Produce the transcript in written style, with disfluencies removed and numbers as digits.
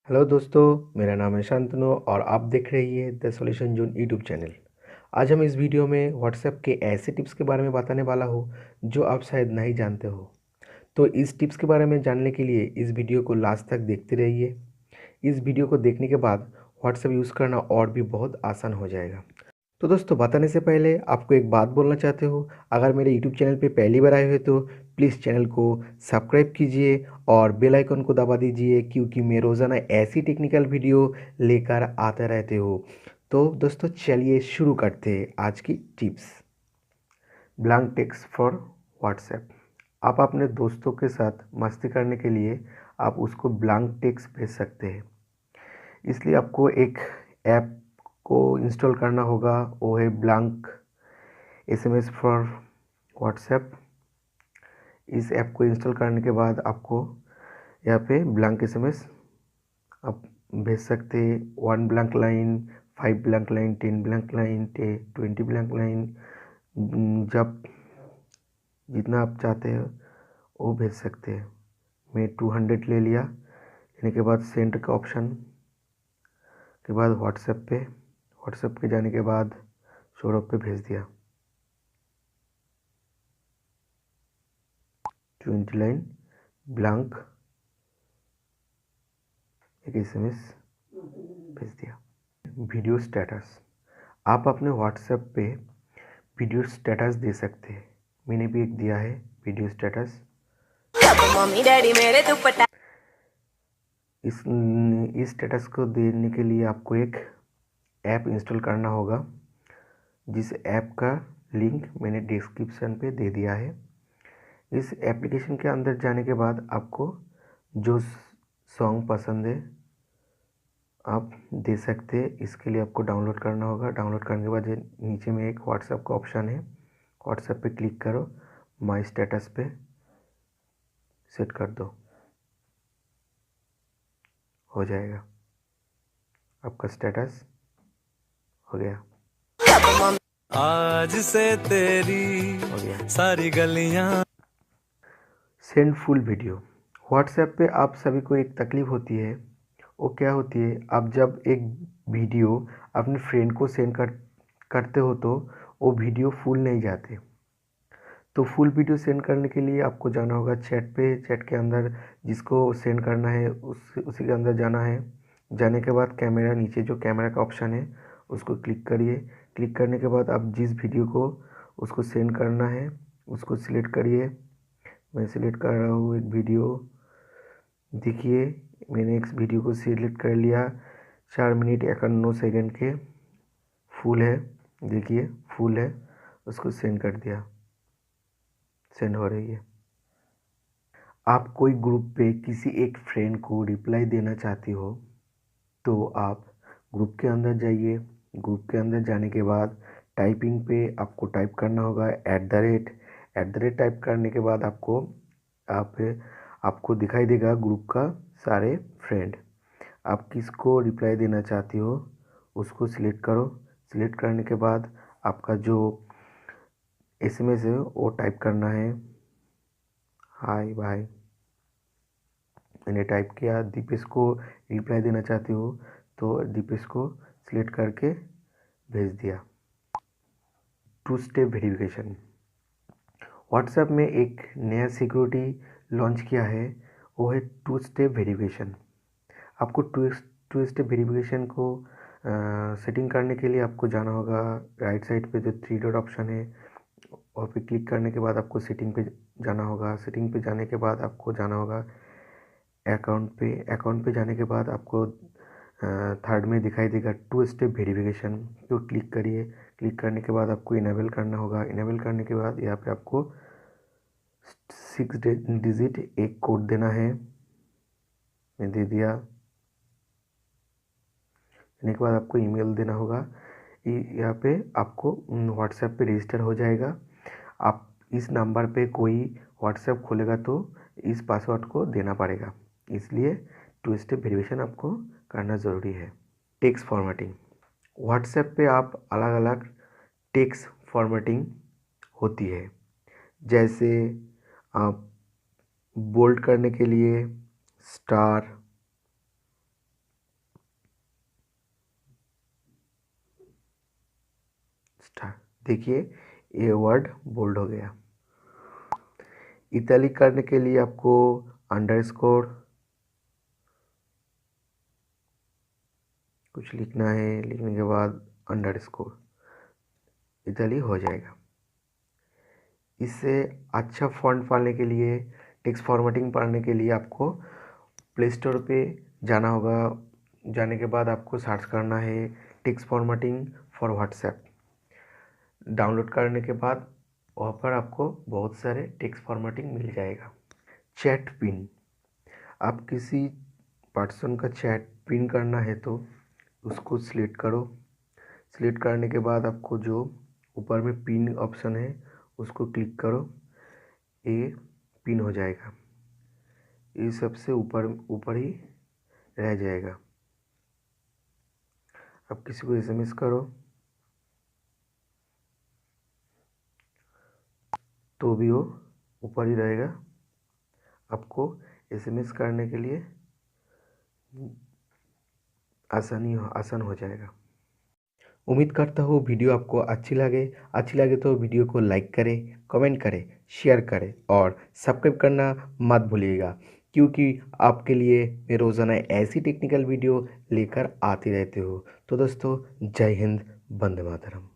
Hello दोस्तों, मेरा नाम है शांतनु और आप देख रही है the solution zone YouTube channel. आज हम इस वीडियो में व्हाट्सएप के ऐसे टिप्स के बारे में बताने वाला हूँ जो आप शायद नहीं जानते हो। तो इस टिप्स के बारे में जानने के लिए इस वीडियो को लास्ट तक देखते रहिए। इस वीडियो को देखने के बाद व्हाट्सएप यूज़ करना और भी बहुत आसान हो जाएगा। तो दोस्तों, बताने से पहले आपको एक बात बोलना चाहते हो। अगर मेरे यूट्यूब चैनल पे पहली बार आए हुए तो प्लीज़ चैनल को सब्सक्राइब कीजिए और बेल आइकन को दबा दीजिए, क्योंकि मैं रोज़ाना ऐसी टेक्निकल वीडियो लेकर आते रहते हो। तो दोस्तों, चलिए शुरू करते हैं आज की tips. Blank text for WhatsApp. आप अपने दोस्तों के साथ मस्ती करने के लिए आप उसको ब्लैंक टेक्स्ट भेज सकते हैं। इसलिए आपको एक ऐप को इंस्टॉल करना होगा, वो है ब्लैंक SMS फॉर व्हाट्सएप। इस ऐप को इंस्टॉल करने के बाद आपको यहाँ पे ब्लैंक SMS आप भेज सकते हैं। 1 blank line, 5 blank line, 10 blank line, 20 blank line, जब जितना आप चाहते हैं वो भेज सकते हैं। मैं 200 ले लिया। लेने के बाद सेंड का ऑप्शन के बाद व्हाट्सएप पे जाने के बाद सौरभ पे भेज दिया। 20 लाइन ब्लैंक एक SMS भेज दिया। Video status. आप अपने व्हाट्सएप पे वीडियो स्टेटस दे सकते हैं। मैंने भी एक दिया है वीडियो स्टेटस। मम्मी डैडी मेरे दुपट्टा। इस स्टेटस को देने के लिए आपको एक ऐप इंस्टॉल करना होगा, जिस ऐप का लिंक मैंने डिस्क्रिप्शन पे दे दिया है। इस एप्लीकेशन के अंदर जाने के बाद आपको जो सॉन्ग पसंद है आप दे सकते हैं। इसके लिए आपको डाउनलोड करना होगा। डाउनलोड करने के बाद नीचे में एक व्हाट्सएप का ऑप्शन है, व्हाट्सएप पे क्लिक करो, माय स्टेटस पे सेट कर दो, हो जाएगा। आपका स्टेटस हो गया। आज से तेरी हो गया। सारी गलियां। Send full video. व्हाट्सएप पे आप सभी को एक तकलीफ होती है, वो क्या होती है, आप जब एक वीडियो अपने फ्रेंड को सेंड करते हो तो वो वीडियो फुल नहीं जाते। तो फुल वीडियो सेंड करने के लिए आपको जाना होगा चैट पे। चैट के अंदर जिसको सेंड करना है उसी के अंदर जाना है। जाने के बाद कैमरा, नीचे जो कैमरा का ऑप्शन है उसको क्लिक करिए। क्लिक करने के बाद आप जिस वीडियो को उसको सेंड करना है उसको सिलेक्ट करिए। मैं सिलेक्ट कर रहा हूँ एक वीडियो। देखिए, मैंने एक वीडियो को सिलेक्ट कर लिया। 4 मिनट 51 सेकंड के फुल है। देखिए फुल है, उसको सेंड कर दिया। सेंड हो रही है। आप कोई ग्रुप पे किसी एक फ्रेंड को रिप्लाई देना चाहती हो तो आप ग्रुप के अंदर जाइए। ग्रुप के अंदर जाने के बाद टाइपिंग पे आपको टाइप करना होगा @ टाइप करने के बाद आप आपको दिखाई देगा ग्रुप का सारे फ्रेंड। आप किसको रिप्लाई देना चाहती हो उसको सिलेक्ट करो। सिलेक्ट करने के बाद आपका जो SMS है वो टाइप करना है। हाय भाई, मैंने टाइप किया। दीपेश को रिप्लाई देना चाहती हो तो दीपेश को सिलेक्ट करके भेज दिया। 2 स्टेप वेरिफिकेशन। व्हाट्सएप में एक नया सिक्योरिटी लॉन्च किया है, वो है 2 स्टेप वेरिफिकेशन। आपको टू स्टेप वेरिफिकेशन को सेटिंग करने के लिए आपको जाना होगा राइट साइड पे जो 3 डॉट ऑप्शन है और पे क्लिक करने के बाद आपको सेटिंग पे जाना होगा। सेटिंग पे जाने के बाद आपको जाना होगा अकाउंट पे जाने के बाद आपको थर्ड में दिखाई देगा 2 स्टेप वेरिफिकेशन, तो क्लिक करिए। क्लिक करने के बाद आपको इनेबल करना होगा। इनेबल करने के बाद यहाँ पे आपको 6 डिजिट एक कोड देना है। मैं दे दिया। देने के बाद आपको ईमेल देना होगा। यहाँ पे आपको व्हाट्सएप पे रजिस्टर हो जाएगा। आप इस नंबर पे कोई व्हाट्सएप खोलेगा तो इस पासवर्ड को देना पड़ेगा, इसलिए 2 स्टेप वेरिफिकेशन आपको करना ज़रूरी है। Text formatting. व्हाट्सएप पे आप अलग अलग टेक्स्ट फॉर्मेटिंग होती है, जैसे आप बोल्ड करने के लिए स्टार, स्टार्ट। देखिए ये वर्ड बोल्ड हो गया। इटैलिक करने के लिए आपको अंडरस्कोर कुछ लिखना है, लिखने के बाद अंडरस्कोर इटैलिक हो जाएगा। इससे अच्छा फॉन्ट पाने के लिए, टेक्स्ट फॉर्मेटिंग पढ़ने के लिए आपको प्ले स्टोर पे जाना होगा। जाने के बाद आपको सर्च करना है text formatting for WhatsApp. Download करने के बाद वहाँ पर आपको बहुत सारे टेक्स्ट फॉर्मेटिंग मिल जाएगा। चैट पिन, आप किसी पर्सन का चैट पिन करना है तो उसको सिलेक्ट करो। सिलेक्ट करने के बाद आपको जो ऊपर में पिन ऑप्शन है उसको क्लिक करो, ये पिन हो जाएगा। ये सबसे ऊपर ऊपर ही रह जाएगा। अब किसी को एसएमएस करो तो भी वो ऊपर ही रहेगा। आपको एसएमएस करने के लिए आसान हो जाएगा। उम्मीद करता हूँ वीडियो आपको अच्छी लगे तो वीडियो को लाइक करें, कमेंट करें, शेयर करें और सब्सक्राइब करना मत भूलिएगा, क्योंकि आपके लिए मैं रोज़ाना ऐसी टेक्निकल वीडियो लेकर आते रहते हो। तो दोस्तों, जय हिंद, वंदे मातरम।